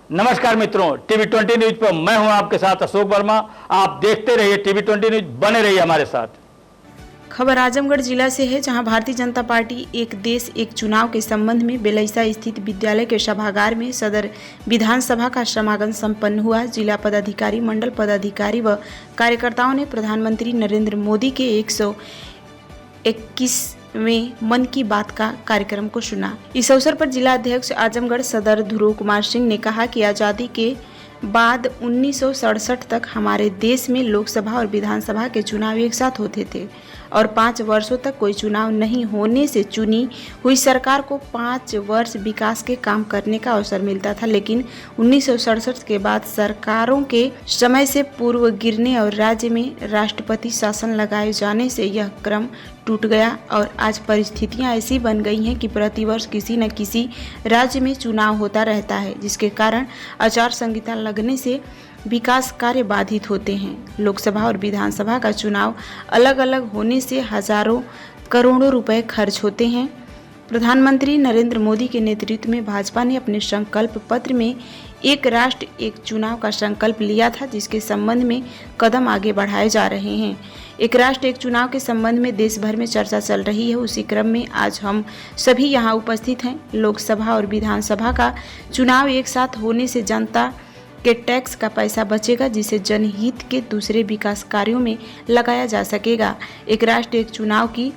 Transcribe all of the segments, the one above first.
नमस्कार मित्रों, TV 20 news पर मैं हूं आपके साथ अशोक वर्मा। आप देखते रहिए टीवी 20 न्यूज, बने रहिए हमारे साथ। खबर आजमगढ़ जिला से है, जहां भारतीय जनता पार्टी एक देश एक चुनाव के संबंध में बेलैसा स्थित विद्यालय के सभागार में सदर विधानसभा का समागम संपन्न हुआ। जिला पदाधिकारी, मंडल पदाधिकारी व कार्यकर्ताओं ने प्रधानमंत्री नरेंद्र मोदी के 121वें मन की बात का कार्यक्रम को सुना। इस अवसर पर जिला अध्यक्ष आजमगढ़ सदर ध्रुव कुमार सिंह ने कहा कि आज़ादी के बाद 1967 तक हमारे देश में लोकसभा और विधानसभा के चुनाव एक साथ होते थे और 5 वर्षों तक कोई चुनाव नहीं होने से चुनी हुई सरकार को 5 वर्ष विकास के काम करने का अवसर मिलता था। लेकिन 1967 के बाद सरकारों के समय से पूर्व गिरने और राज्य में राष्ट्रपति शासन लगाए जाने से यह क्रम टूट गया और आज परिस्थितियां ऐसी बन गई हैं कि प्रतिवर्ष किसी न किसी राज्य में चुनाव होता रहता है, जिसके कारण आचार संहिता लगने से विकास कार्य बाधित होते हैं। लोकसभा और विधानसभा का चुनाव अलग अलग होने से हजारों करोड़ों रुपए खर्च होते हैं। प्रधानमंत्री नरेंद्र मोदी के नेतृत्व में भाजपा ने अपने संकल्प पत्र में एक राष्ट्र एक चुनाव का संकल्प लिया था, जिसके संबंध में कदम आगे बढ़ाए जा रहे हैं। एक राष्ट्र एक चुनाव के संबंध में देश भर में चर्चा चल रही है। उसी क्रम में आज हम सभी यहाँ उपस्थित हैं। लोकसभा और विधानसभा का चुनाव एक साथ होने से जनता के टैक्स का पैसा बचेगा, जिसे जनहित के दूसरे विकास कार्यों में लगाया जा सकेगा। एक राष्ट्र एक चुनाव की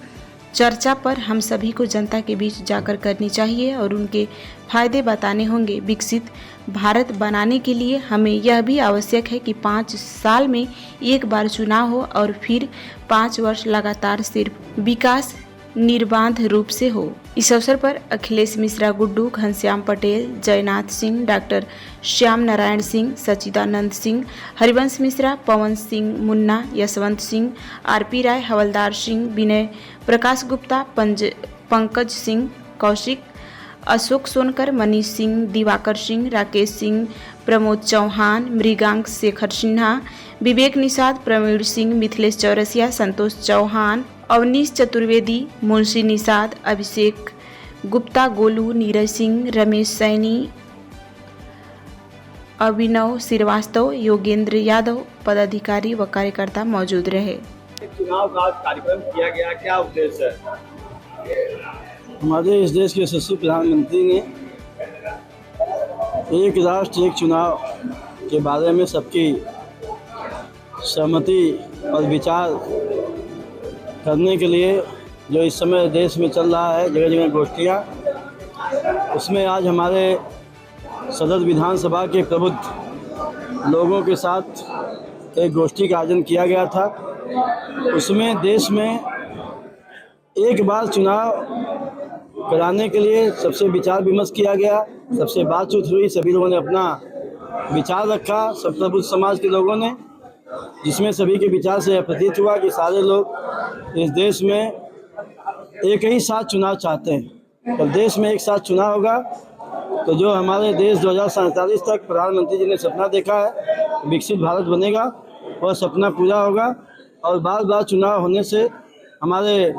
चर्चा पर हम सभी को जनता के बीच जाकर करनी चाहिए और उनके फायदे बताने होंगे। विकसित भारत बनाने के लिए हमें यह भी आवश्यक है कि 5 साल में एक बार चुनाव हो और फिर 5 वर्ष लगातार सिर्फ विकास निर्बाध रूप से हो। इस अवसर पर अखिलेश मिश्रा गुड्डू, घनश्याम पटेल, जयनाथ सिंह, डॉक्टर श्याम नारायण सिंह, सचिदानंद सिंह, हरिवंश मिश्रा, पवन सिंह मुन्ना, यशवंत सिंह, आरपी राय, हवलदार सिंह, विनय प्रकाश गुप्ता, पंकज सिंह कौशिक, अशोक सोनकर, मनीष सिंह, दिवाकर सिंह, राकेश सिंह, प्रमोद चौहान, मृगांक शेखर सिन्हा, विवेक निषाद, प्रवीण सिंह, मिथिलेश चौरसिया, संतोष चौहान, अवनीश चतुर्वेदी, मुंशी निषाद, अभिषेक गुप्ता, गोलू, नीरज सिंह, रमेश सैनी, अभिनव श्रीवास्तव, योगेंद्र यादव, पदाधिकारी व कार्यकर्ता मौजूद रहे। चुनाव का कार्यक्रम किया गया, क्या उद्देश्य है? हमारे इस देश के यशस्वी प्रधानमंत्री ने एक राष्ट्र एक चुनाव के बारे में सबकी सहमति और विचार करने के लिए जो इस समय देश में चल रहा है जगह जगह गोष्ठियाँ, उसमें आज हमारे सदर विधानसभा के प्रबुद्ध लोगों के साथ एक गोष्ठी का आयोजन किया गया था। उसमें देश में एक बार चुनाव कराने के लिए सबसे विचार विमर्श किया गया, सबसे बातचीत हुई, सभी लोगों ने अपना विचार रखा, सब प्रबुद्ध समाज के लोगों ने, जिसमें सभी के विचार से प्रतीत हुआ कि सारे लोग इस देश में एक ही साथ चुनाव चाहते हैं। जब देश में एक साथ चुनाव होगा तो जो हमारे देश 2047 तक प्रधानमंत्री जी ने सपना देखा है, विकसित भारत बनेगा, वह सपना पूरा होगा। और बार बार चुनाव होने से हमारे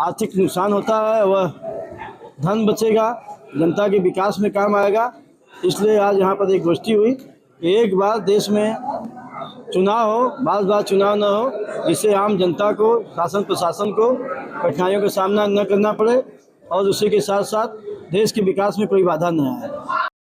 आर्थिक नुकसान होता है, वह धन बचेगा, जनता के विकास में काम आएगा। इसलिए आज यहाँ पर एक गोष्ठी हुई कि एक बार देश में चुनाव हो, बार बार चुनाव न हो, जिससे आम जनता को, शासन प्रशासन को कठिनाइयों का सामना न करना पड़े और उसी के साथ साथ देश के विकास में कोई बाधा न आए।